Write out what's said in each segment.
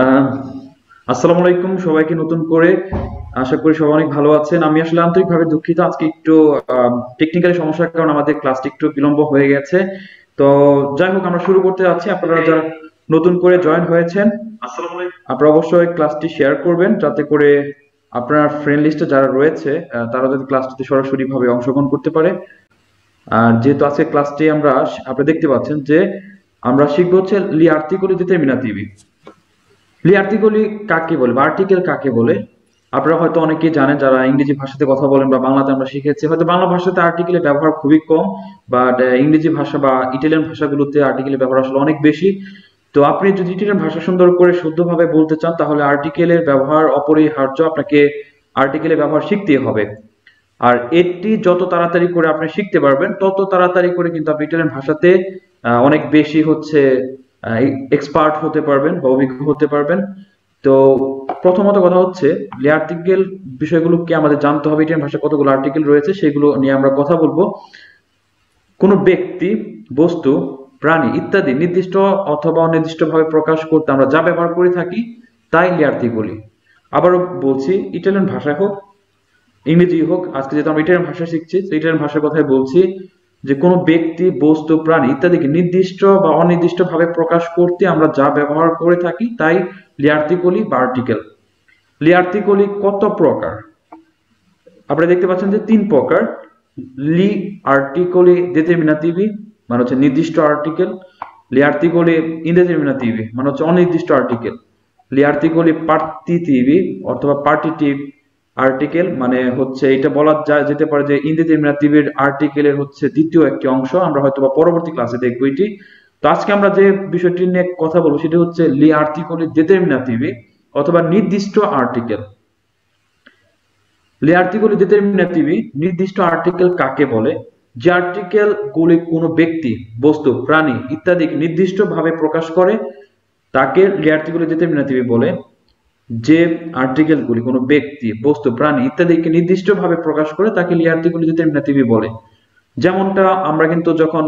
আহ, আসসালামু আলাইকুম সবাইকে নতুন করে। আশা করি সবাই অনেক ভালো আছেন। আমি আসলে আন্তরিকভাবে দুঃখিত, আজকে একটু টেকনিক্যালি সমস্যার কারণে আমাদের ক্লাসটি একটু বিলম্ব হয়ে গেছে। তো যাই হোক, আমরা শুরু করতে যাচ্ছি। আপনারা যারা নতুন করে জয়েন হয়েছেন, আপনারা অবশ্যই ক্লাসটি শেয়ার করবেন, যাতে করে আপনার ফ্রেন্ড লিস্টে যারা রয়েছে তারা যদি ক্লাসটিতে সরাসরি ভাবে অংশগ্রহণ করতে পারে। আর যেহেতু আজকে ক্লাসটি আপনারা দেখতে পাচ্ছেন যে আমরা শিখবো হচ্ছে লি আর্টিকলি ডিটারমিনাটিভি। লি আর্টিকলি কাকে বলে বা আর্টিকেল কাকে বলে? আপনারা হয়তো অনেকেই জানেন যারা ইংরেজি ভাষাতে কথা বলেন বা বাংলাতে আমরা শিখেছি, হয়তো বাংলা ভাষাতে আর্টিকেলের ব্যবহার খুবই কম, বাট ইংরেজি ভাষা বা ইটালিয়ান ভাষাগুলোতে আর্টিকেলের ব্যবহার আসলে অনেক বেশি। তো আপনি যদি ইটালিয়ান ভাষা সুন্দর করে শুদ্ধভাবে বলতে চান, তাহলে আর্টিকেলের ব্যবহার অপরিহার্য, আপনাকে আর্টিকেলের ব্যবহার শিখতেই হবে। আর এটি যত তাড়াতাড়ি করে আপনি শিখতে পারবেন, তত তাড়াতাড়ি করে কিন্তু আপনি ইটালিয়ান ভাষাতে অনেক বেশি এক্সপার্ট হতে পারবেন বা অভিজ্ঞ হতে পারবেন। তো প্রথমত কথা হচ্ছে, আর্টিকেল বিষয়গুলোকে আমাদের জানতে হবে। ইটালিয়ান ভাষায় কতগুলো আর্টিকেল রয়েছে সেগুলো নিয়ে আমরা কথা বলবো। কোনো ব্যক্তি, বস্তু, প্রাণী ইত্যাদি নির্দিষ্ট অথবা অনির্দিষ্টভাবে প্রকাশ করতে আমরা যা ব্যবহার করে থাকি তাই আর্টিকেল বলি। আবারও বলছি, ইটালিয়ান ভাষায় হোক ইংরেজি হোক, আজকে যেহেতু আমরা ইটালিয়ান ভাষা শিখছি, তো ইটালিয়ান ভাষার কথাই বলছি, যে কোনো ব্যক্তি, বস্তু, প্রাণী ইত্যাদিকে নির্দিষ্ট বা অনির্দিষ্ট ভাবে প্রকাশ করতে আমরা যা ব্যবহার করে থাকি তাই লিয়ার্টিকলি বা আর্টিকেল। লিয়ার্টিকলি কত প্রকার? আপনারা দেখতে পাচ্ছেন যে তিন প্রকার। লি আর্টিকলি ডিটারমিনাটিভি মানে হচ্ছে নির্দিষ্ট আর্টিকেল, লি আর্টিকলি ইনডিটারমিনাটিভি মানে হচ্ছে অনির্দিষ্ট আর্টিকেল, লি আর্টিকলি পার্টিটিভি অথবা পার্টিটিভ আর্টিকেল মানে হচ্ছে এটা বলা যায় যেতে পারে যে ইনডিটারমিনাটিভের আর্টিকেলের হচ্ছে দ্বিতীয় একটি অংশ। আমরা হয়তো বা পরবর্তী ক্লাসে দেখবো এটি। তো আজকে আমরা যে বিষয়টি নিয়ে কথা বলবো সেটা হচ্ছে লি আর্টিকলি ডিটারমিনাটিভি অথবা নির্দিষ্ট আর্টিকেল। লি আর্টিকলি ডিটারমিনাটিভি নির্দিষ্ট আর্টিকেল কাকে বলে? যে আর্টিকেল গুলি কোনো ব্যক্তি, বস্তু, প্রাণী ইত্যাদি নির্দিষ্ট ভাবে প্রকাশ করে তাকে লি আর্টিকলি ডিটারমিনাটিভি বলে। যে আর্টিকেল গুলি কোনো ব্যক্তি, বস্তু, প্রাণী ইত্যাদিকে নির্দিষ্ট ভাবে প্রকাশ করে তাকে লি আর্টিকলি ডিটারমিনাটিভি বলে। যেমনটা আমরা কিন্তু যখন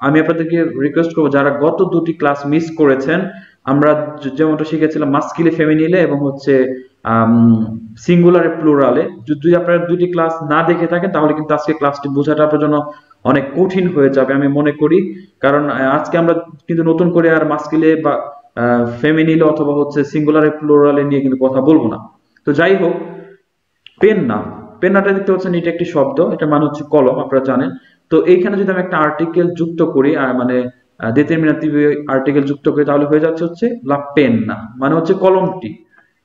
আমি আপনাদেরকে রিকোয়েস্ট করবো, যারা গত দুটি ক্লাস মিস করেছেন, আমরা যেমনটা শিখেছিলাম মাস্কিলে, ফেমিনিলে এবং হচ্ছে সিঙ্গুলারে, প্লুরালে, যদি আপনারা দুটি ক্লাস না দেখে থাকেন তাহলে কিন্তু আজকে ক্লাসটি বোঝাটা আপনার জন্য অনেক কঠিন হয়ে যাবে আমি মনে করি। কারণ আজকে আমরা কিন্তু নতুন করে আর মাস্কিলে বা ফেমিনিলে অথবা হচ্ছে সিঙ্গুলারে, প্লুরালে নিয়ে কিন্তু কথা বলবো না। তো যাই হোক, পেন্না, পেন্নাটা দেখতে পাচ্ছেন, এটা একটি শব্দ, এটা মানে হচ্ছে কলম, আপনারা জানেন। তো এইখানে যদি আমি একটা আর্টিকেল যুক্ত করি, মানে ডিটারমিনেটিভ আর্টিকেল যুক্ত করি, তাহলে হয়ে যাচ্ছে হচ্ছে লা পেন্না মানে হচ্ছে কলমটি।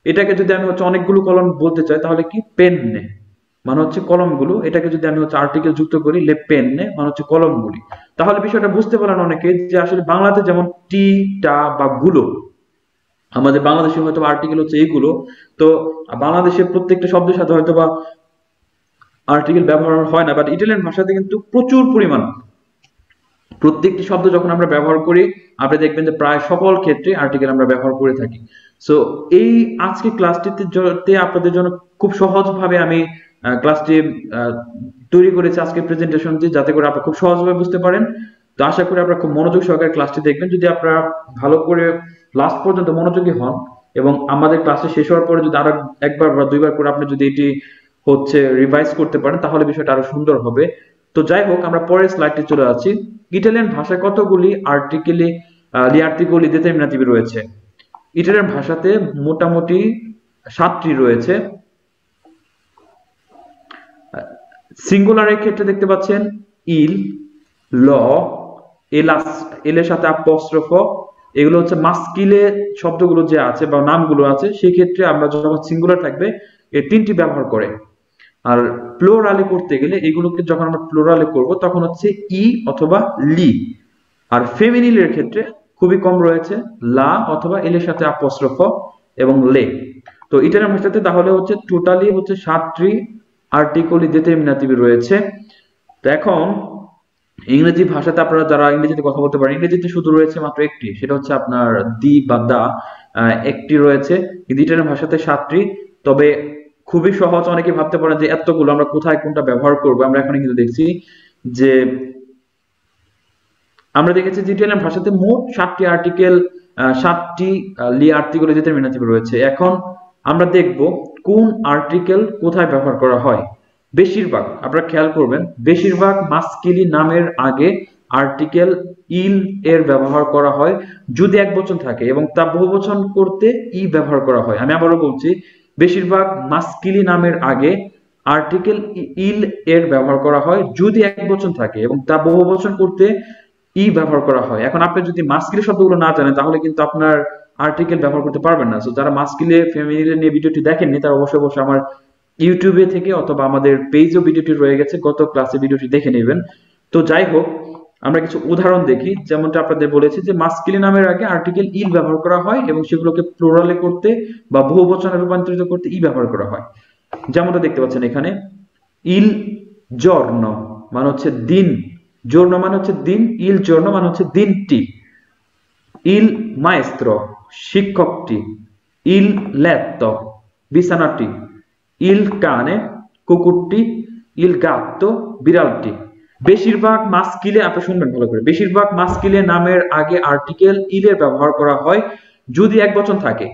এটাকে যদি আমি হচ্ছে অনেকগুলো কলম বলতে চাই তাহলে কি, পেন্নে মানে হচ্ছে কলমগুলো। এটাকে যদি আমি হচ্ছে আর্টিকেল যুক্ত করি, লে পেন্নে মানে হচ্ছে কলমগুলি। তাহলে বিষয়টা বুঝতে পারেন অনেকে যে আসলে বাংলাতে যেমন টি, টা বা গুলো, আমাদের বাংলাদেশে হয়তো আর্টিকেল হচ্ছে এইগুলো। তো বাংলাদেশের প্রত্যেকটা শব্দের সাথে হয়তো বা আর্টিকেল ব্যবহার হয় না, বাট ইটালিয়ান ভাষাতে কিন্তু প্রচুর পরিমাণ প্রত্যেকটি শব্দ যখন আমরা ব্যবহার করি, আপনি দেখবেন যে প্রায় সকল ক্ষেত্রে আর্টিকেল আমরা ব্যবহার করে থাকি। সো এই আজকে ক্লাসটিতে আপনাদের জন্য খুব সহজভাবে আমি ক্লাসটি তৈরি করেছি, আজকে প্রেজেন্টেশনটি, যাতে করে আপনারা খুব সহজভাবে বুঝতে পারেন। তো আশা করি আপনারা খুব মনোযোগ সহকারে ক্লাসটি দেখবেন। যদি আপনারা ভালো করে লাস্ট পর্যন্ত মনোযোগী হন এবং আমাদের ক্লাসে শেষ হওয়ার পরে যদি আরো একবার বা দুইবার করে আপনি যদি এটি হচ্ছে রিভাইজ করতে পারেন, তাহলে বিষয়টা আরো সুন্দর হবে। তো যাই হোক, আমরা পরের স্লাইডে চলে যাচ্ছি। ইটালিয়ান ভাষায় কতগুলি আর্টিকেলি লি আর্টিকলি ডিটারমিনাটিভ রয়েছে? ইটালিয়ান ভাষাতে মোটামুটি 7টি রয়েছে। সিঙ্গুলারের ক্ষেত্রে দেখতে পাচ্ছেন ইল, ল, এলাস, এলের সাথে অ্যাপোস্ট্রোফ, এগুলো হচ্ছে মাস্কিলে শব্দগুলো যে আছে বা নামগুলো আছে, সেই ক্ষেত্রে আমরা যখন সিঙ্গুলার থাকবে এই তিনটি ব্যবহার করে। আর প্লুরালে করতে গেলে এগুলোকে যখন আমরা প্লুরালে করব তখন হচ্ছে ই অথবা লি। আর ফেমিনিলের ক্ষেত্রে খুবই কম রয়েছে, লা অথবা এলের সাথে অ্যাপোস্ট্রোফ এবং লে। তো ইটালিয়ান ভাষাতে তাহলে হচ্ছে টোটালি হচ্ছে 7টি আর্টিকলি ডিটারমিনাটিভ রয়েছে। তো এখন ইংরেজি ভাষাতে আপনারা যারা ইংরেজিতে কথা বলতে পারেন, ইংরেজিতে শুধু রয়েছে মাত্র একটি, সেটা হচ্ছে আপনার দি বা দা, একটি রয়েছে। কিন্তু ইটালিয়ান ভাষাতে 7টি। তবে খুবই সহজ, অনেকে ভাবতে পারেন যে এতগুলো আমরা কোথায় কোনটা ব্যবহার করবো। আমরা এখন কিন্তু দেখছি যে আমরা দেখেছি যে ইটালিয়ান ভাষাতে মোট 7টি আর্টিকেল 7টি লি আর্টিকেল ডিটারমিনেটিভ রয়েছে। এখন আমরা দেখব কোন আর্টিকেল কোথায় ব্যবহার করা হয়। বেশিরভাগ আপনারা খেয়াল করবেন, বেশিরভাগ মাস্কিলি নামের আগে আর্টিকেল ইল এর ব্যবহার করা হয় যদি একবচন থাকে, এবং তা বহুবচন করতে ই ব্যবহার করা হয়। আমি আবারও বলছি, বেশিরভাগ মাস্কিলি নামের আগে আর্টিকেল ইল এর ব্যবহার করা হয় যদি একবচন থাকে, এবং তা বহুবচন করতে ই ব্যবহার করা হয়। এখন আপনি যদি মাস্কিলি শব্দগুলো না জানেন তাহলে কিন্তু আপনার আর্টিকেল ব্যবহার করতে পারবেন না। সো যারা মাস্কিলে ফ্যামিলি নিয়ে ভিডিওটি দেখেননি তারা অবশ্যই অবশ্যই আমার ইউটিউবে থেকে অথবা আমাদের পেজও ভিডিওটি রয়ে গেছে, গত ক্লাসে ভিডিওটি দেখে নেবেন। তো যাই হোক, আমরা কিছু উদাহরণ দেখি। যেমনটা আপনাদের বলেছি যে মাস্কিলি নামের আগে আর্টিকেল ইল ব্যবহার করা হয় এবং সেগুলোকে প্লুরালে করতে বা বহুবচনে রূপান্তরিত করতে ই ব্যবহার করা হয়। যেমনটা দেখতে পাচ্ছেন এখানে, ইল জর্ন মানে হচ্ছে দিন, জর্ন মানে হচ্ছে দিন, ইল জর্ন মানে হচ্ছে দিনটি। ইল মায়েস্ত্র শিক্ষকটি, ইল লেত্তো বিছানাটি, ইল কানে কুকুরটি, ইল গাত্তো বিড়ালটি। বেশিরভাগ মাস্কিলে, আপনি শুনবেন ভালো করে, বেশিরভাগ মাস্কিলে নামের আগে আর্টিকেল ইলের ব্যবহার করা হয় যদি একবচন থাকে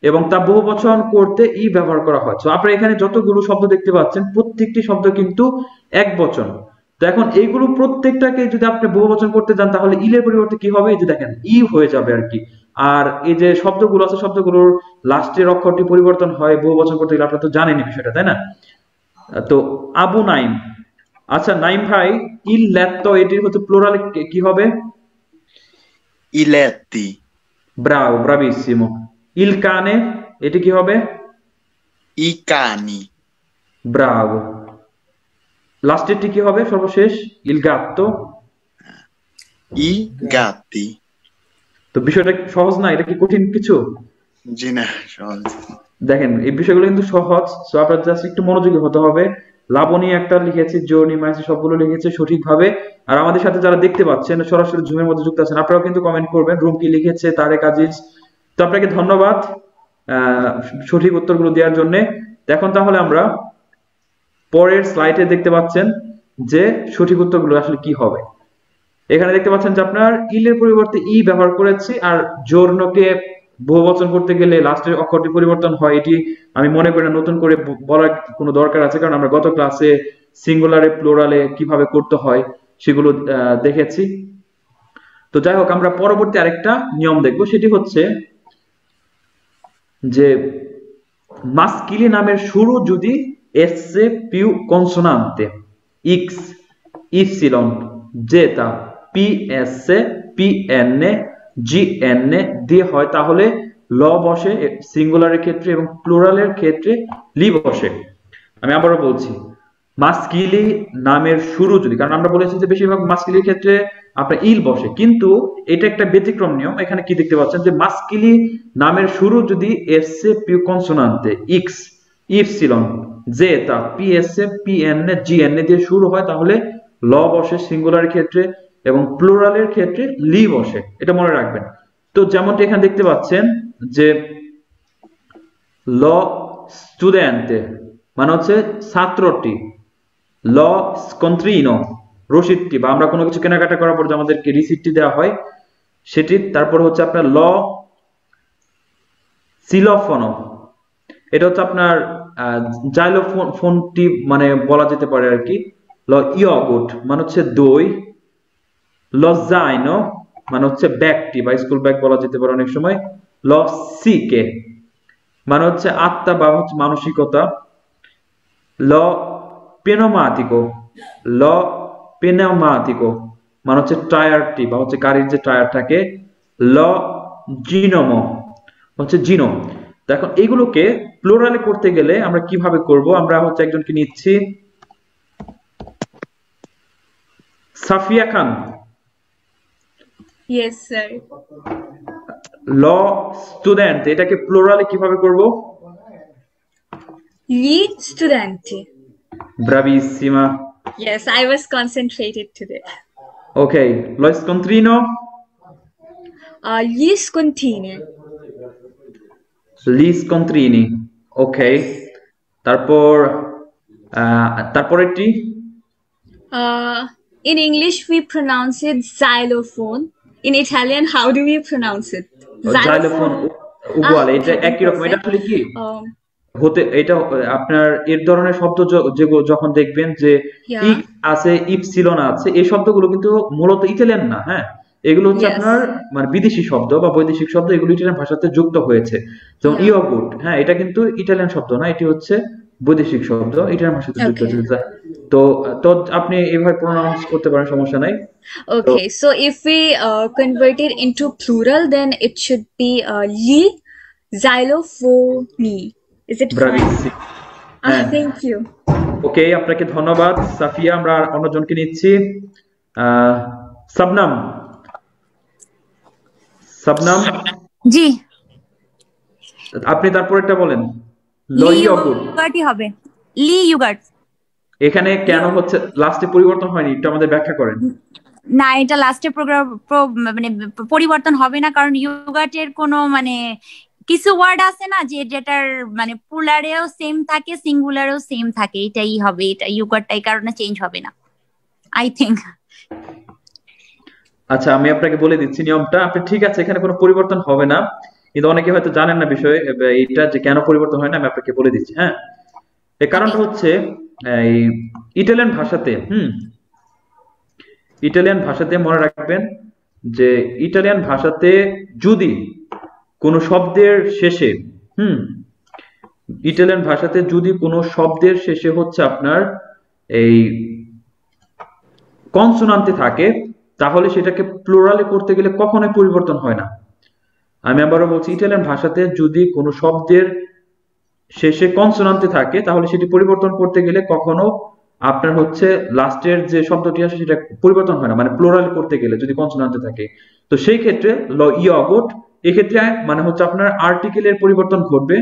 এবং তা বহুবচন করতে ই ব্যবহার করা হয়। তো আপনারা এখানে যতগুলো শব্দ দেখতে পাচ্ছেন প্রত্যেকটি শব্দ কিন্তু একবচন। তো এখন এইগুলো প্রত্যেকটাকে যদি আপনি বহুবচন করতে যান তাহলে ইলের পরিবর্তে কি হবে, এই যে দেখেন ই হয়ে যাবে আর কি। আর এই যে শব্দগুলো আছে শব্দগুলোর লাস্টের অক্ষরটি পরিবর্তন হয় বহুবচন করতে গেলে, আপনারা তো জানেনই বিষয়টা, তাই না? তো আবু নাইম, আচ্ছা নাইম ভাই, ইল লেত্তো এটির হচ্ছে প্লুরাল কি হবে? I letti. Bravo, bravissimo. ইল কানে এটি কি হবে? I cani. ব্রাভো। লাস্টেরটি কি হবে সর্বশেষ? ইল গাত্তো। I gatti. তো বিষয়টা সহজ না, এটা কি কঠিন কিছু? জি না, সহজ। দেখেন এই বিষয়গুলো কিন্তু সহজ। সো আপনার জাস্ট একটু মনোযোগী হতে হবে। লাবণী একটা লিখেছি, জর্নি মাইসি সবগুলো লিখেছে সঠিকভাবে। আর আমাদের সাথে যারা দেখতে পাচ্ছেন সরাসরি জুমের মধ্যে যুক্ত আছেন, আপনারাও কিন্তু কমেন্ট করবেন রুম কি লিখেছে, তারেক আজিজ। তো আপনাকে ধন্যবাদ সঠিক উত্তরগুলো দেওয়ার জন্য। এখন তাহলে আমরা পরের স্লাইডে দেখতে পাচ্ছেন যে সঠিক উত্তরগুলো আসলে কি হবে। এখানে দেখতে পাচ্ছেন যে আপনার ইলের পরিবর্তে ই ব্যবহার করেছি, আর জোরনকে বহুবচন করতে গেলে লাস্টের অক্ষরটি পরিবর্তন হয়। এটি আমি মনে করি না নতুন করে বলার কোনো দরকার আছে, কারণ আমরা গত ক্লাসে সিঙ্গুলারে প্লুরালে কিভাবে করতে হয় সেগুলো দেখেছি। তো যাই হোক, আমরা পরবর্তী আরেকটা নিয়ম দেখব, সেটি হচ্ছে যে মাস্কিলি নামের শুরু যদি এসে পিউ কনসোনান্তে, ইক্স, ইপসিলন, জেতা, পিএসএ, পিএনএ, জিএনএ দিয়ে হয় তাহলে ল বসে সিঙ্গুলারের ক্ষেত্রে এবং প্লুরালের ক্ষেত্রে লি বসে। আমি আবারও বলছি, মাস্কিলি নামের শুরু যদি, কারণ আমরা বলেছি যে বেশিরভাগ মাস্কিলির ক্ষেত্রে আপনার ইল বসে, কিন্তু এটা একটা ব্যতিক্রম নিয়ম। এখানে কি দেখতে পাচ্ছেন যে মাস্কিলি নামের শুরু যদি এসে পিউ কনসোনান্তে, ইক্স, ইপসিলন, জেতা, পিএসএ, পিএনএ, জিএনএ দিয়ে শুরু হয় তাহলে ল বসে সিঙ্গুলারের ক্ষেত্রে এবং প্লুরালের ক্ষেত্রে লি বসে, এটা মনে রাখবেন। তো যেমনটি এখানে দেখতে পাচ্ছেন যে ল স্টুডেন্টে মানে হচ্ছে ছাত্রটি, ল স্কন্ট্রিনো রসিদটি, বা আমরা কোনো কিছু কেনাকাটা করার পর যে আমাদেরকে রিসিপ্টটি দেওয়া হয় সেটি। তারপর হচ্ছে আপনার ল সিলোফোনো, এটা হচ্ছে আপনার জাইলোফোনটি মানে বলা যেতে পারে আর কি। ল ইয়গুট মানে হচ্ছে দই, ল জাইনো মানে হচ্ছে ব্যাগটি বা স্কুল ব্যাগ বলা যেতে পারে অনেক সময়। ল সিকে মানে হচ্ছে আত্মা বা হচ্ছে মানসিকতা। ল পেনোমাটিকো, ল পেনোমাটিকো মানে হচ্ছে টায়ারটি বা হচ্ছে গাড়ির যে টায়ার থাকে। ল জিনোমো হচ্ছে জিনোম। তো এখন এইগুলোকে প্লুরালে করতে গেলে আমরা কিভাবে করব, আমরা হচ্ছে একজনকে নিচ্ছি, সাফিয়া খান। Yes, sir. ল স্টুডেন্ট এটাকে প্লুরালে কিভাবে করব? Gli studenti. ব্রাভিসিমা। Yes, I was concentrated today. Okay, law স্কন্ট্রিনো, Gli scontrini. লি স্কন্ট্রিনি। ওকে, তারপর তারপরেরটি In English, we pronounce it xylophone. In Italian, how do we pronounce it? Xylophone, Xylophone. উগুয়াল, এটা Okay, then একই রকম। এটা perfect. আসলে কি Um, হতে, এটা আপনার এর ধরনের শব্দ যেগুলো যখন দেখবেন যে yeah. ইক্স আছে, ইপসিলন আছে, এই শব্দগুলো কিন্তু মূলত ইতালিয়ান না, হ্যাঁ, এগুলো হচ্ছে আপনার Yes. মানে বিদেশি শব্দ বা বৈদেশিক শব্দ, এগুলো ইটালিয়ান ভাষাতে যুক্ত হয়েছে। যেমন Yeah. ইয়োগুট, হ্যাঁ, এটা কিন্তু ইটালিয়ান শব্দ না, এটি হচ্ছে বৈদেশিক শব্দ, ইটালিয়ান ভাষাতে যুক্ত Okay. হয়েছে। তো তো আপনি এভাবে প্রোনাউন্স করতে পারেন, সমস্যা নাই। তো Okay. So if we convert it into plural, then it should be li xylophone. Is it fine? ব্রাভিসি, হ্যাঁ, Thank you. ওকে, আপনাকে ধন্যবাদ সাফিয়া। আমরা আর অন্যজনকে নিচ্ছি। আহ সাবনাম, সাবনাম, জি, আপনি তারপরেরটা বলেন। লি লইয়গুড, ইউগার্টই হবে। লি ইউগার্ট। এখানে কেন হচ্ছে লাস্টে পরিবর্তন হয়নি, একটু আমাদের ব্যাখ্যা করেন। না, এটা লাস্টে মানে পরিবর্তন হবে না, কারণ ইউগার্টের কোনো মানে কিছু ওয়ার্ড আছে না যে যেটার মানে প্লুরালেও সেম থাকে, সিঙ্গুলারেও সেম থাকে, এটাই হবে, এটা ইউগার্টটাই কারণে চেঞ্জ হবে না, আই থিংক। আচ্ছা, আমি আপনাকে বলে দিচ্ছি নিয়মটা। আপনি ঠিক আছে, এখানে কোনো পরিবর্তন হবে না, কিন্তু অনেকে হয়তো জানেন না বিষয়ে এইটা যে কেন পরিবর্তন হয় না, আমি আপনাকে বলে দিচ্ছি। হ্যাঁ, এর কারণটা হচ্ছে এই ইটালিয়ান ভাষাতে, ইটালিয়ান ভাষাতে মনে রাখবেন যে ইটালিয়ান ভাষাতে যদি কোনো শব্দের শেষে, হুম ইটালিয়ান ভাষাতে যদি কোনো শব্দের শেষে হচ্ছে আপনার এই কনসোনান্টে থাকে, তাহলে সেটাকে প্লুরালে করতে গেলে কখনোই পরিবর্তন হয় না। আমি আবারও বলছি, ইটালিয়ান ভাষাতে যদি কোনো শব্দের শেষে কনসোনান্টে থাকে, তাহলে সেটি পরিবর্তন করতে গেলে কখনো আপনার হচ্ছে লাস্টের যে শব্দটি আসে সেটা পরিবর্তন হয় না, মানে প্লুরাল করতে গেলে যদি কনসোনান্টে থাকে। তো সেই ক্ষেত্রে ল ইয়গট, এক্ষেত্রে মানে হচ্ছে আপনার আর্টিকেলের পরিবর্তন ঘটবে,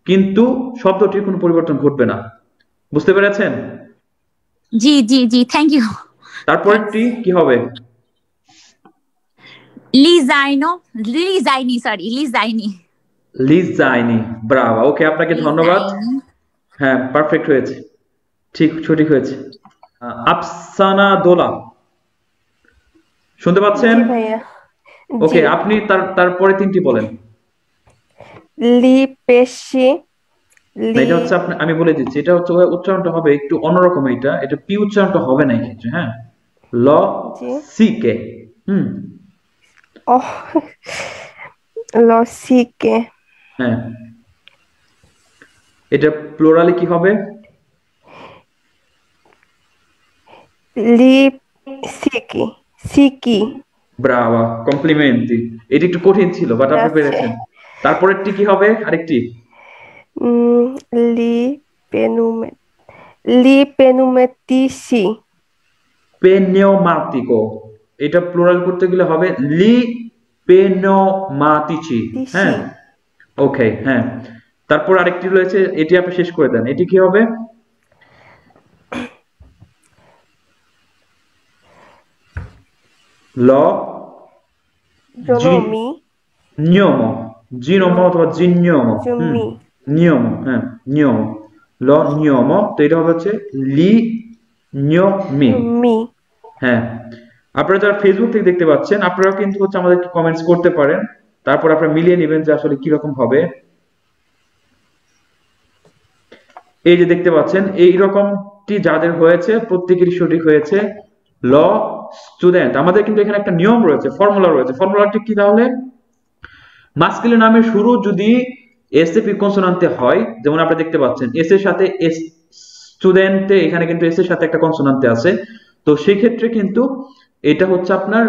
কিন্তু শব্দটির কোনো পরিবর্তন ঘটবে না। বুঝতে পেরেছেন? জি জি জি, থ্যাংক ইউ। তারপরেরটি কি হবে? লিজাইনো, লিজাইনি, সরি, লিজাইনি। লিজাইনি, ব্রাভো, ওকে, আপনাকে ধন্যবাদ। লিজাইনি। হ্যাঁ, পারফেক্ট হয়েছে, ঠিক, সঠিক হয়েছে। আফসানা দোলা, শুনতে পাচ্ছেন? জি ভাইয়া। ওকে, জি। আপনি তারপরে তিনটি বলেন। লি পেশি, না, লি এটা হচ্ছে আমি বলে দিচ্ছি, এটা হচ্ছে উচ্চারণটা হবে একটু অন্যরকম। এটা পি উচ্চারণটা হবে না এক্ষেত্রে। হ্যাঁ, ল জি সিকে, ও লসিকে, হ্যাঁ, এটা প্লুরালে কি হবে? লি সিকি, সিকি। ব্রাভো, কমপ্লিমেন্টি। এটা একটু কঠিন ছিল, বাট আপনি Grazie. পেরেছেন। তারপরেরটি কি হবে? আরেকটি লি পেনুমে, লি পেনুমেটিসি, পেনিওমাতিকো, এটা প্লুরাল করতে গেলে হবে লি পেনোমাতিচি। টিসি, হ্যাঁ, ওকে, হ্যাঁ। তারপর আরেকটি রয়েছে, এটি আপনি শেষ করে দেন। এটি কি হবে? ল জনমি, নিয়ম, জিনম অথবা জিনিয়ম, জমি, নিয়ম, হ্যাঁ, নিয়ম, ল নিয়ম। তো এটা হবে হচ্ছে লি নিয়মি। মি। হ্যাঁ, আপনারা যারা ফেসবুক থেকে দেখতে পাচ্ছেন, আপনারাও কিন্তু হচ্ছে আমাদেরকে কমেন্টস করতে পারেন, তারপর আপনারা মিলিয়ে নেবেন যে আসলে কিরকম হবে। এই যে দেখতে পাচ্ছেন, এই রকমটি যাদের হয়েছে প্রত্যেকেরই সঠিক হয়েছে। Law student. আমাদের কিন্তু এখানে একটা নিয়ম রয়েছে, ফর্মুলা রয়েছে। ফর্মুলাটি কি তাহলে? মাস্কুলিন নামের শুরু যদি এস এ পি কনসোনান্টে হয়, যেমন আপনি দেখতে পাচ্ছেন এস এর সাথে এস, স্টুডেন্টে এখানে কিন্তু এস এর সাথে একটা কনসোনান্টে আছে, তো সেই ক্ষেত্রে কিন্তু এটা হচ্ছে আপনার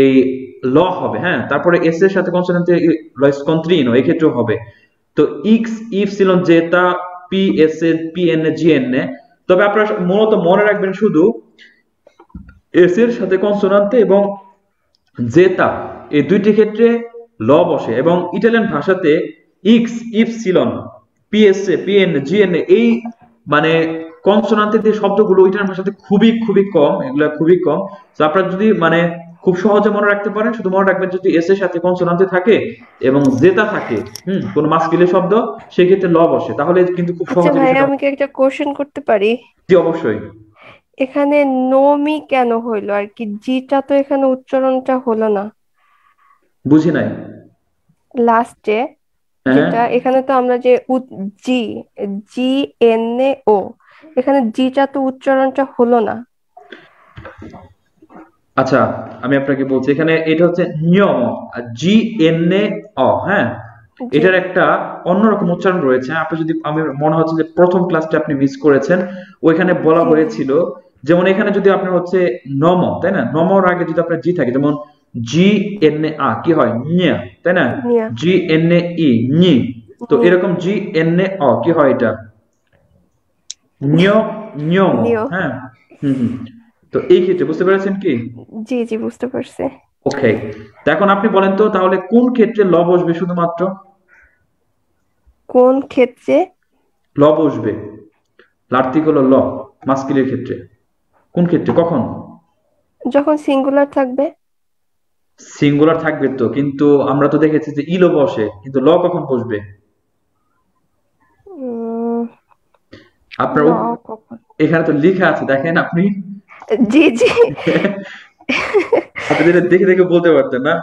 এই ল হবে। হ্যাঁ, তারপরে এস এর সাথে কনসোনান্টে ল স্কন্ত্রিনো, এই ক্ষেত্রেও হবে। তো x, epsilon, zeta, P S A, P N A, G N A. তবে আপনারা মূলত মনে রাখবেন শুধু এস এর সাথে কনসোনান্টে এবং জেতা, এই দুইটি ক্ষেত্রে ল বসে। এবং ইটালিয়ান ভাষাতে ইক্স, ইপসিলন, পিএসএ, পিএন, জিএনএ, এই মানে কনসোনান্টের যে শব্দগুলো ইটালিয়ান ভাষাতে খুবই খুবই কম, এগুলা খুবই কম। তো আপনারা যদি মানে খুব সহজে মনে রাখতে পারেন, শুধু মনে রাখবেন যদি এস এর সাথে কনসোনান্টে থাকে এবং জেতা থাকে, কোন মাস্কুলিন শব্দ, সেক্ষেত্রে ল বসে, তাহলে কিন্তু খুব আচ্ছা সহজে ভাই, বিষয়টা। আমি কি একটা কোশ্চেন করতে পারি? জি, অবশ্যই। এখানে নোমি কেন হইলো আর কি, জিটা তো এখানে উচ্চারণটা হলো না। বুঝি নাই। লাস্টে হ্যাঁ যেটা এখানে তো আমরা যে জি জি এন এ ও, এখানে জিটা তো উচ্চারণটা হলো না। আচ্ছা, আমি আপনাকে বলছি এখানে এটা হচ্ছে নিয়ম, GNA অ, হ্যাঁ, জি এটার একটা অন্যরকম উচ্চারণ রয়েছে। আপনি যদি, আমি মনে হচ্ছে যে প্রথম ক্লাসটা আপনি মিস করেছেন, ওইখানে বলা জি হয়েছিল যেমন এখানে যদি আপনার হচ্ছে নম, তাই না, নমর আগে যদি আপনার জি থাকে, যেমন GNA কি হয়, নিয়া, তাই না, নিয়া GNAE নি, তো নি এরকম GNA কি হয়, এটা নিয়, নিয়ম, নিও। হ্যাঁ। হুম। তো এই ক্ষেত্রে বুঝতে পেরেছেন কি? জি জি বুঝতে পারছি। ওকে, তো এখন আপনি বলেন তো তাহলে কোন ক্ষেত্রে ল বসবে, শুধুমাত্র কোন ক্ষেত্রে? ল বসবে, লার্টিকেল ল, মাস্কিলের ক্ষেত্রে, কোন ক্ষেত্রে, কখন? যখন সিঙ্গুলার থাকবে। সিঙ্গুলার থাকবে তো, কিন্তু আমরা তো দেখেছি যে ইলো বসে, কিন্তু ল কখন বসবে? উম, আপনার ল কখন? এখানে তো লেখা আছে, দেখেন আপনি। জি জি আপনি যেটা দেখে দেখে বলতে পারতেন না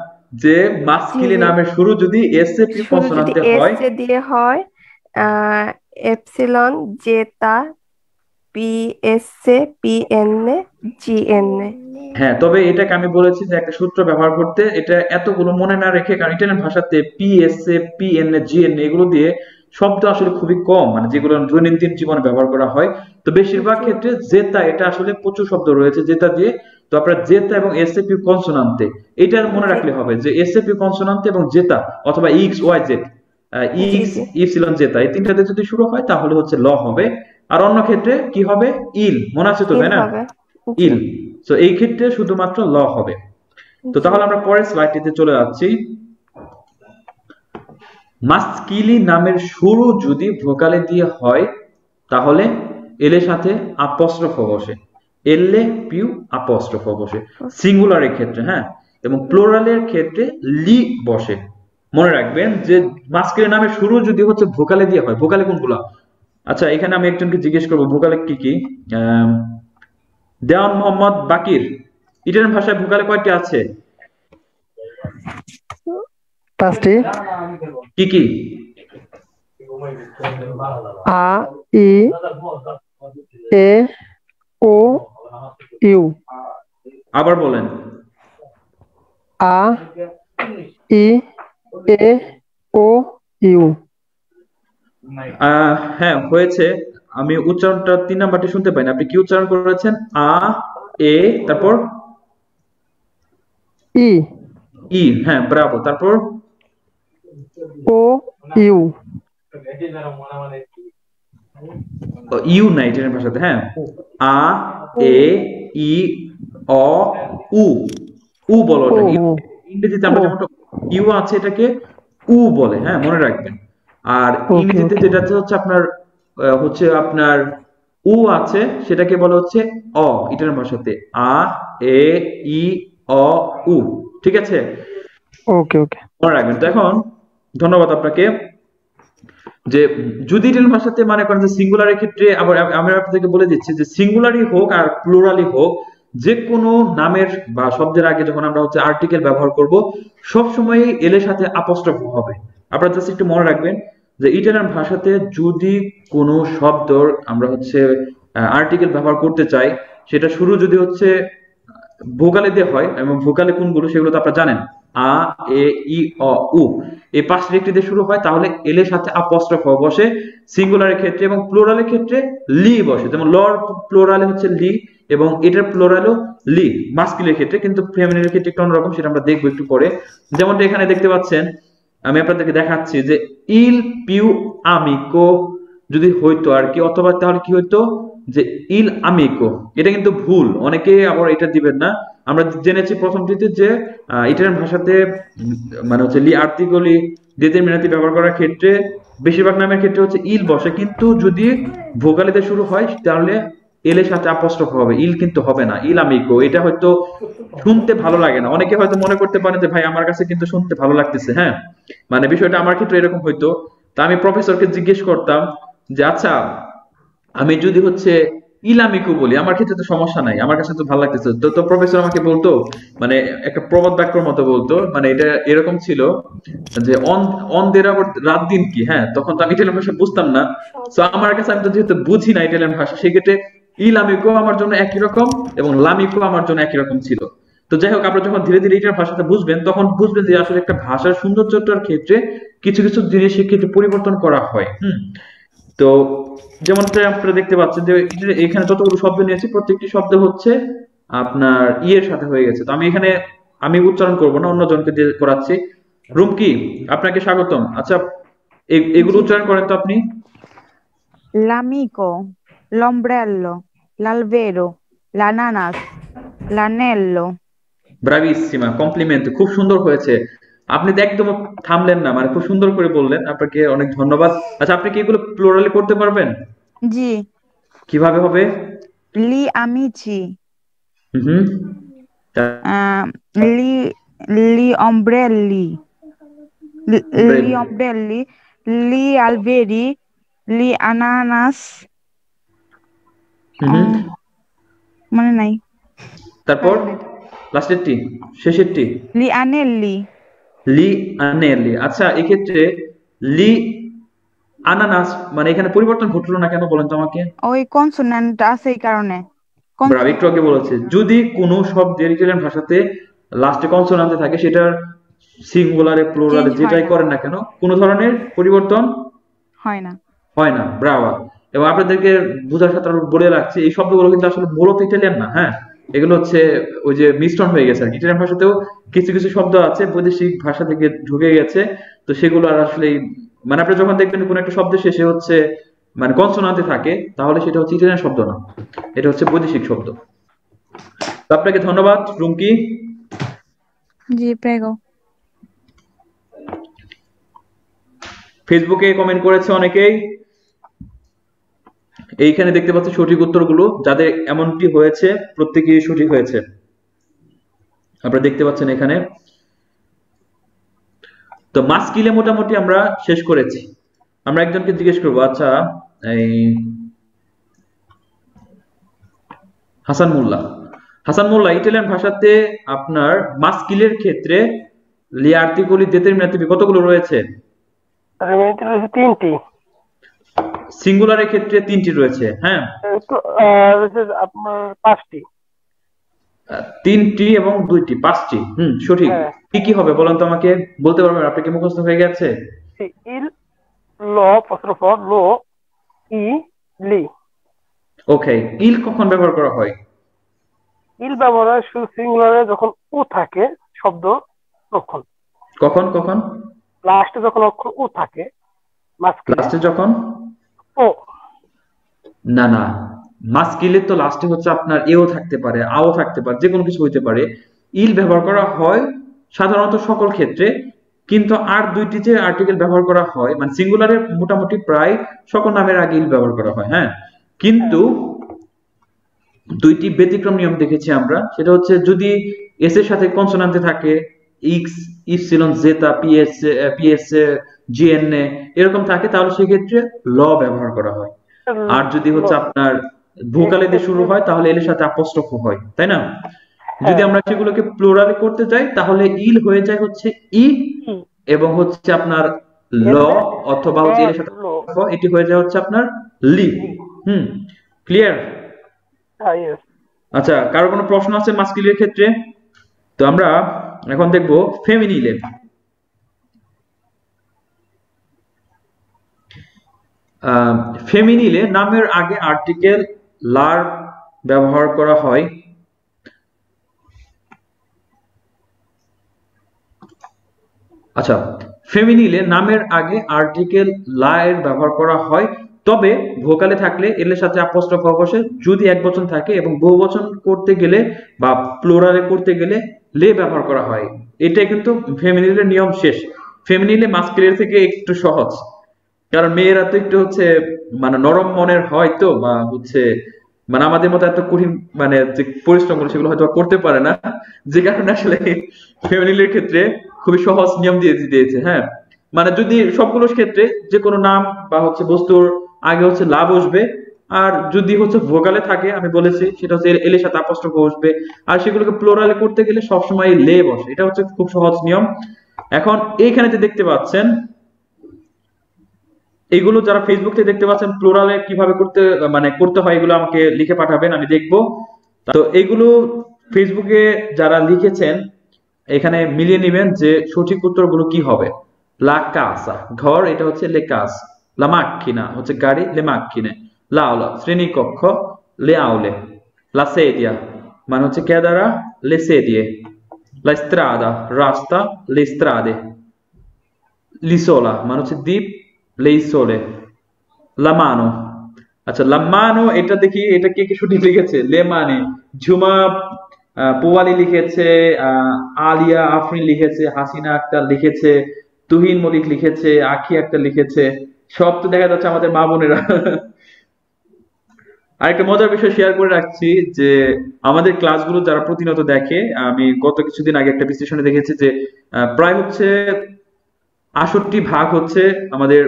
যে জি মাস্কিলি জি নামের শুরু যদি এস এ পি শুরু যদি কনসোনান্টে এস হয়। এ দিয়ে হয়, এপসিলন, জেতা, P S A, P N A, G N এ। হ্যাঁ, তবে এটাকে আমি বলেছি যে একটা সূত্র ব্যবহার করতে, এটা এতগুলো মনে না রেখে, কারণ ইটালিয়ান ভাষাতে PSA PNA GNA এগুলো দিয়ে শব্দ আসলে খুবই কম, মানে যেগুলো দৈনন্দিন জীবনে ব্যবহার করা হয়। তো বেশিরভাগ জি ক্ষেত্রে জেতা, এটা আসলে প্রচুর শব্দ রয়েছে জেতা দিয়ে। তো আপনার জেতা এবং এসএপি কনসোনান্টে, এটা মনে জি রাখলে হবে যে এসএপি কনসোনান্টে এবং জেতা, অথবা ইক্স ওয়াই জেড, জি ইক্স জি ইপসিলন জেতা, এই তিনটাতে যদি শুরু হয় তাহলে হচ্ছে ল হবে। আর অন্য ক্ষেত্রে কি হবে, ইল, মনে আছে তো, ইল তাই না, হবে। জি ইল। তো এই ক্ষেত্রে শুধুমাত্র ল হবে। তো জি তাহলে আমরা পরের স্লাইডটিতে চলে যাচ্ছি। মাস্কিলি নামের শুরু যদি ভোকালে দিয়ে হয় তাহলে এল এর সাথে আপস্ট্রফ বসে, এল এ পিউ আপস্ট্রফ বসে সিঙ্গুলারের ক্ষেত্রে, হ্যাঁ, এবং প্লুরালের ক্ষেত্রে লি বসে। মনে রাখবেন যে মাস্কিলি নামের শুরু যদি হচ্ছে ভোকালে দিয়ে হয়, ভোকালে কোনগুলা? আচ্ছা, এখানে আমি একজনকে জিজ্ঞেস করবো ভোকালে কি কি। দেওয়ান মোহাম্মদ বাকির, ইটালিয়ান ভাষায় ভোকালে কয়টি আছে? 5টি। কি কি? আ, ই, এ, ও, ইউ। আবার বলেন। আ, ই, এ, ও, ইউ। হ্যাঁ, হয়েছে। আমি উচ্চারণটা 3 নাম্বারটি শুনতে পাইনি, আপনি কি উচ্চারণ করেছেন? আ, এ, তারপর ই, ই, হ্যাঁ, ব্রাভো, তারপর ও, ইউ। ইউ নাই ইটালিয়ান ভাষাতে, হ্যাঁ। আ, এ, ই, অ, উ, উ বলো ও, ওটাকে। ও, ইংরেজিতে আমরা ও। যেমন ইউ আছে, এটাকে উ বলে, হ্যাঁ, মনে রাখবেন। আর ওকে ইংরেজিতে ওকে। যেটা হচ্ছে আপনার হচ্ছে আপনার উ আছে, সেটাকে বলা হচ্ছে অ ইটালিয়ান ভাষাতে, আ, এ, ই, অ, উ। ঠিক আছে, ওকে ওকে। মনে রাখবেন। তো এখন ধন্যবাদ আপনাকে। যে যদি ইটালিয়ান ভাষাতে মনে করেন যে সিঙ্গুলারের ক্ষেত্রে, আবার আমি আপনাদেরকে বলে দিচ্ছি যে সিঙ্গুলারই হোক আর প্লুরালই হোক, যে কোনো নামের বা শব্দের আগে যখন আমরা হচ্ছে আর্টিকেল ব্যবহার করব, সব সময় এল এর সাথে আপস্ট্রফ হবে। আপনারা জাস্ট একটু মনে রাখবেন যে ইটালিয়ান ভাষাতে যদি কোনো শব্দ আমরা হচ্ছে আর্টিকেল ব্যবহার করতে চাই, সেটা শুরু যদি হচ্ছে ভোকালে দিয়ে হয়, এবং ভোকালে কোনগুলো সেগুলো তো আপনারা জানেন, আ, এ, ই, অ, উ, এই 5টি একটি দিয়ে শুরু হয়, তাহলে এল এর সাথে আপস্ট্রফ বসে সিঙ্গুলারের ক্ষেত্রে, এবং প্লুরালের ক্ষেত্রে লি বসে। যেমন লর প্লুরালে হচ্ছে লি, এবং এটার প্লুরালও লি মাস্কিলের ক্ষেত্রে, কিন্তু ফেমিনিনের ক্ষেত্রে একটু অন্যরকম, সেটা আমরা দেখবো একটু পরে। যেমনটা এখানে দেখতে পাচ্ছেন, আমি আপনাদেরকে দেখাচ্ছি যে ইল পিউ আমিকো যদি হইতো আর কি, অথবা তাহলে কি হইতো যে ইল আমিকো, এটা কিন্তু ভুল, অনেকে আবার এটা দিবেন না। আমরা জেনেছি প্রথমটিতে যে ইটালিয়ান ভাষাতে মানে হচ্ছে লি আর্টিকলি ডিটারমিনেটিভ ব্যবহার করার ক্ষেত্রে বেশিরভাগ নামের ক্ষেত্রে হচ্ছে ইল বসে, কিন্তু যদি ভোকালিতে শুরু হয় তাহলে এল এর সাথে আপস্ট্রফ হবে, ইল কিন্তু হবে না, ইল আমিকো। এটা হয়তো শুনতে ভালো লাগে না, অনেকে হয়তো মনে করতে পারেন যে ভাই আমার কাছে কিন্তু শুনতে ভালো লাগতেছে, হ্যাঁ, মানে বিষয়টা আমার ক্ষেত্রে এরকম হইতো। তা আমি প্রফেসরকে জিজ্ঞেস করতাম যে আচ্ছা, আমি যদি হচ্ছে ইলামিকো বলি, আমার ক্ষেত্রে তো সমস্যা নাই, আমার কাছে তো ভালো লাগতেছে। তো তো প্রফেসর আমাকে বলতো, মানে একটা প্রবাদ বাক্যর মতো বলতো, মানে এটা এরকম ছিল যে অন দের আবার রাত দিন কি, হ্যাঁ তখন তো আমি ইটালিয়ান ভাষা বুঝতাম না। তো আমার কাছে, আমি তো যেহেতু বুঝি না ইটালিয়ান ভাষা, সেক্ষেত্রে ইলামিকো আমার জন্য একই রকম এবং লামিকো আমার জন্য একই রকম ছিল। তো যাই হোক, আপনারা যখন ধীরে ধীরে এটার ভাষাটা বুঝবেন, তখন বুঝবেন যে আসলে একটা ভাষার সৌন্দর্যটার ক্ষেত্রে কিছু কিছু জিনিস সেক্ষেত্রে পরিবর্তন করা হয়। তো যেমনটা আপনারা দেখতে পাচ্ছেন যে এখানে যতগুলো শব্দ নিয়েছি, প্রত্যেকটি শব্দ হচ্ছে আপনার এর সাথে হয়ে গেছে। তো আমি এখানে আমি উচ্চারণ করব না, অন্য জনকে দিয়ে করাচ্ছি। রুমকি, আপনাকে স্বাগতম। আচ্ছা, এগুলো জি। উচ্চারণ করেন তো আপনি। L'amico, l'ombrello, l'albero, l'ananas, l'anello. ব্রাভিসিমা, complement, খুব সুন্দর হয়েছে। আপনি তো একদম থামলেন না, মানে খুব সুন্দর করে বললেন, আপনাকে অনেক ধন্যবাদ। আচ্ছা, আপনি কি এগুলো প্লুরালে করতে পারবেন? G. কিভাবে হবে? Gli amici, হুম। gli ombrelli, gli ombrelli, gli alberi, gli ananas. মানে নাই, তারপর লাস্টেরটি, শেষেরটি gli anelli. লি আনেলি। আচ্ছা, এক্ষেত্রে লি আনানাস, মানে এখানে পরিবর্তন ঘটলো না কেন বলেন তো আমাকে? ওই কনসোনেন্ট আছে এই কারণে। ব্রাভো, একটু আগে বলেছে যদি কোনো শব্দের ইটালিয়ান ভাষাতে লাস্টে কনসোনান্টে থাকে, সেটার সিঙ্গুলারে প্লুরালে Change যেটাই হয় না। করেন না কেন, কোনো ধরনের পরিবর্তন হয় না। হয় না। ব্রাভো। এবং আপনাদেরকে বোঝার সাথে আরো বলে রাখছি, এই শব্দগুলো কিন্তু আসলে মূলত ইটালিয়ান না, হ্যাঁ এগুলো হচ্ছে ওই যে মিশ্রণ হয়ে গেছে আর কি। ইটালিয়ান ভাষাতেও কিছু কিছু শব্দ আছে বৈদেশিক ভাষা থেকে ঢুকে গেছে, তো সেগুলো আর আসলে মানে আপনি যখন দেখবেন কোনো একটা শব্দ শেষে হচ্ছে মানে কনসোনান্টে থাকে, তাহলে সেটা হচ্ছে ইটালিয়ান শব্দ না, এটা হচ্ছে বৈদেশিক শব্দ। তো আপনাকে ধন্যবাদ রুমকি। জি, প্রেগো। ফেসবুকে কমেন্ট করেছে অনেকেই, এইখানে দেখতে পাচ্ছি সঠিক উত্তরগুলো, যাদের এমনটি হয়েছে প্রত্যেকেই সঠিক হয়েছে, আপনারা দেখতে পাচ্ছেন এখানে। তো মাস্কিলে মোটামুটি আমরা শেষ করেছি। আমরা একজনকে জিজ্ঞেস করবো, আচ্ছা এই হাসান মোল্লা, হাসান মোল্লা, ইটালিয়ান ভাষাতে আপনার মাস্কিলের ক্ষেত্রে লি আর্টিকলি দেterminativi কতগুলো রয়েছে? তিনটি। সিঙ্গুলারের ক্ষেত্রে তিনটি রয়েছে, হ্যাঁ আপনার পাঁচটি। তিনটি এবং দুইটি, পাঁচটি। সঠিক। কি কি হবে বলেন তো আমাকে, বলতে পারবেন? আপনি কি মুখস্থ হয়ে গেছে? ইল, ল, লো, ই, লি। ওকে, ইল কখন ব্যবহার করা হয়? ইল ব্যবহার হয় শুধু সিঙ্গুলারে যখন ও থাকে শব্দ, তখন। কখন কখন? লাস্টে যখন অক্ষর ও থাকে, লাস্টে যখন ও। না না, মাস্কিলে তো লাস্টে হচ্ছে আপনার এও থাকতে পারে, আও থাকতে পারে, যে কোনো কিছু হইতে পারে। ইল ব্যবহার করা হয় সাধারণত সকল ক্ষেত্রে, কিন্তু আর দুইটি যে আর্টিকেল ব্যবহার করা হয়, মানে সিঙ্গুলারে মোটামুটি প্রায় সকল নামের আগে ইল ব্যবহার করা হয়, হ্যাঁ। কিন্তু দুইটি ব্যতিক্রম নিয়ম দেখেছি আমরা, সেটা হচ্ছে যদি এস এর সাথে কনসোনান্টে থাকে, ইক্স, ইপসিলন, জেতা, পিএস, পিএস, জিএনএ এরকম থাকে, তাহলে সেক্ষেত্রে ল ব্যবহার করা হয়। আর যদি হচ্ছে আপনার ভোকালে দিয়ে শুরু হয়, তাহলে এর সাথে অ্যাপোস্ট্রফ হয়, তাই না? যদি আমরা সেগুলোকে প্লুরালে করতে যাই, তাহলে ইল হয়ে যায় হচ্ছে ই, এবং হচ্ছে আপনার ল অথবা হচ্ছে এর সাথে এটি হয়ে যায় হচ্ছে আপনার লি। ক্লিয়ার? আচ্ছা, কারো কোনো প্রশ্ন আছে মাস্কিলের ক্ষেত্রে? তো আমরা এখন দেখবো ফেমিনিলে। ফেমিনিলে নামের আগে আর্টিকেল লার ব্যবহার করা হয়। আচ্ছা, ফেমিনিলে নামের আগে আর্টিকেল লা এর ব্যবহার করা হয়, তবে ভোকালে থাকলে এর সাথে অ্যাপোস্ট্রফ বসে। যদি একবচন থাকে এবং বহুবচন করতে গেলে বা প্লুরালে করতে গেলে লে ব্যবহার করা হয়। এটাই কিন্তু ফেমিনিলের নিয়ম শেষ। ফেমিনিলে মাস্কুলিনের থেকে একটু সহজ, কারণ মেয়েরা তো একটু হচ্ছে মানে নরম মনের হয়, তো বা হচ্ছে মানে আমাদের মতো এত কঠিন মানে যে পরিশ্রমগুলো সেগুলো হয়তো করতে পারে না, যে কারণে আসলে ফেমিনিলের ক্ষেত্রে খুবই সহজ নিয়ম দিয়ে দিয়েছে। হ্যাঁ, মানে যদি সবগুলোর ক্ষেত্রে যে কোনো নাম বা হচ্ছে বস্তুর আগে হচ্ছে লা বসবে, আর যদি হচ্ছে ভোকালে থাকে আমি বলেছি সেটা হচ্ছে এল এর সাথে অ্যাপস্ট্রফ বসবে, আর সেগুলোকে প্লুরালে করতে গেলে সবসময় লে বসে। এটা হচ্ছে খুব সহজ নিয়ম। এখন এইখানে যে দেখতে পাচ্ছেন এগুলো যারা ফেসবুক থেকে দেখতে পাচ্ছেন প্লুরালে কিভাবে করতে হয় এগুলো আমাকে লিখে পাঠাবেন, আমি দেখবো। তো এইগুলো ফেসবুকে যারা লিখেছেন এখানে মিলিয়ে নেবেন যে সঠিক উত্তরগুলো কি হবে। লা কাসা ঘর, এটা হচ্ছে লে কাস। লা মাক্কিনা হচ্ছে গাড়ি, লে মাক্কিনে। লাউলা শ্রেণীকক্ষ, লে আউলে। লা সেdia মানে হচ্ছে কেদারা, লে sedie। লা স্ত্রাদা রাস্তা, লে strade। লিসোলা মানে হচ্ছে দ্বীপ, লে isole। লা মানো, আচ্ছা লা মানো এটা দেখি এটা কে কি সঠিক লিখেছে। লে মানে ঝুমা পোয়ালি লিখেছে, আলিয়া আফরিন লিখেছে, হাসিনা আক্তার লিখেছে, তুহিন মলিক লিখেছে, আখি আক্তার লিখেছে। সব তো দেখা যাচ্ছে আমাদের মা বোনেরা। আরেকটা মজার বিষয় শেয়ার করে রাখছি যে আমাদের ক্লাসগুলো যারা প্রতিনিয়ত দেখে, আমি গত কিছুদিন আগে একটা বিশ্লেষণে দেখেছি যে প্রায় হচ্ছে 68% হচ্ছে আমাদের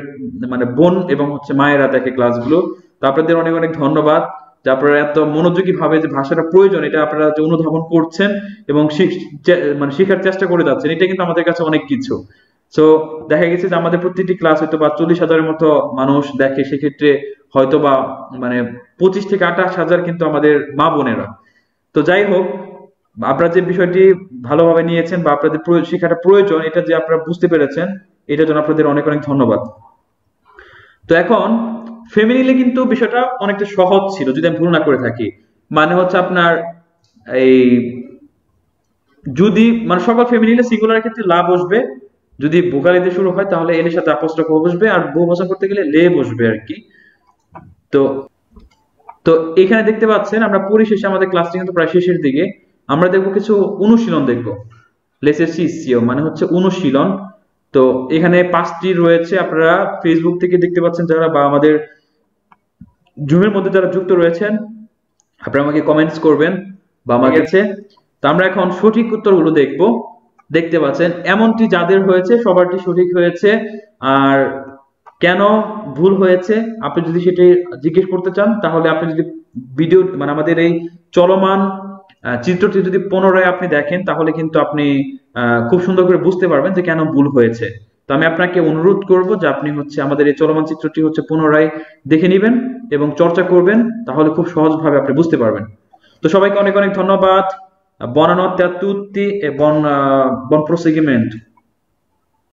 মানে বোন এবং হচ্ছে মায়েরা দেখে ক্লাসগুলো। তো আপনাদের অনেক অনেক ধন্যবাদ যে আপনারা এত মনোযোগী ভাবে যে ভাষাটা প্রয়োজন এটা আপনারা যে অনুধাবন করছেন এবং মানে শেখার চেষ্টা করে যাচ্ছেন, এটা কিন্তু আমাদের কাছে অনেক কিছু। তো দেখা গেছে যে আমাদের প্রতিটি ক্লাস হয়তো বা 40,000-এর মতো মানুষ দেখে, সেক্ষেত্রে হয়তো বা মানে 25 থেকে 28,000 কিন্তু আমাদের মা বোনেরা। তো যাই হোক, আপনারা যে বিষয়টি ভালোভাবে নিয়েছেন বা আপনাদের শেখাটা প্রয়োজন এটা যে আপনারা বুঝতে পেরেছেন, এটার জন্য আপনাদের অনেক অনেক ধন্যবাদ। তো এখন ফেমিনিলে কিন্তু বিষয়টা অনেকটা সহজ ছিল যদি আমি ভুল না করে থাকি। মানে হচ্ছে আপনার এই যদি মানে সকল ফেমিনিলে সিঙ্গুলারের ক্ষেত্রে লা বসবে, যদি ভোকালিতে শুরু হয় তাহলে এল এর সাথে অ্যাপস্ট্রফ বসবে, আর বহুবচন করতে গেলে লে বসবে আর কি। তো তো এখানে দেখতে পাচ্ছেন আমরা পরিশেষে আমাদের ক্লাসটি কিন্তু প্রায় শেষের দিকে। আমরা দেখবো কিছু অনুশীলন দেখবো, লেসেসিসিও মানে হচ্ছে অনুশীলন। তো এখানে 5টি রয়েছে, আপনারা ফেসবুক থেকে দেখতে পাচ্ছেন যারা বা আমাদের জুমের মধ্যে যারা যুক্ত রয়েছেন আপনারা আমাকে কমেন্টস করবেন বা আমার কাছে। তো আমরা এখন সঠিক উত্তরগুলো দেখবো। দেখতে পাচ্ছেন এমনটি যাদের হয়েছে সবারটি সঠিক হয়েছে, আর কেন ভুল হয়েছে আপনি যদি সেটি জিজ্ঞেস করতে চান তাহলে আপনি যদি ভিডিও মানে আমাদের এই চলমান চিত্রটি যদি পুনরায় আপনি দেখেন তাহলে কিন্তু আপনি খুব সুন্দর করে বুঝতে পারবেন যে কেন ভুল হয়েছে। তো আমি আপনাকে অনুরোধ করব যে আপনি হচ্ছে আমাদের এই চলমান চিত্রটি হচ্ছে পুনরায় দেখে নেবেন এবং চর্চা করবেন, তাহলে খুব সহজভাবে আপনি বুঝতে পারবেন। তো সবাইকে অনেক অনেক ধন্যবাদ। Buonanotte a tutti e buon proseguimento.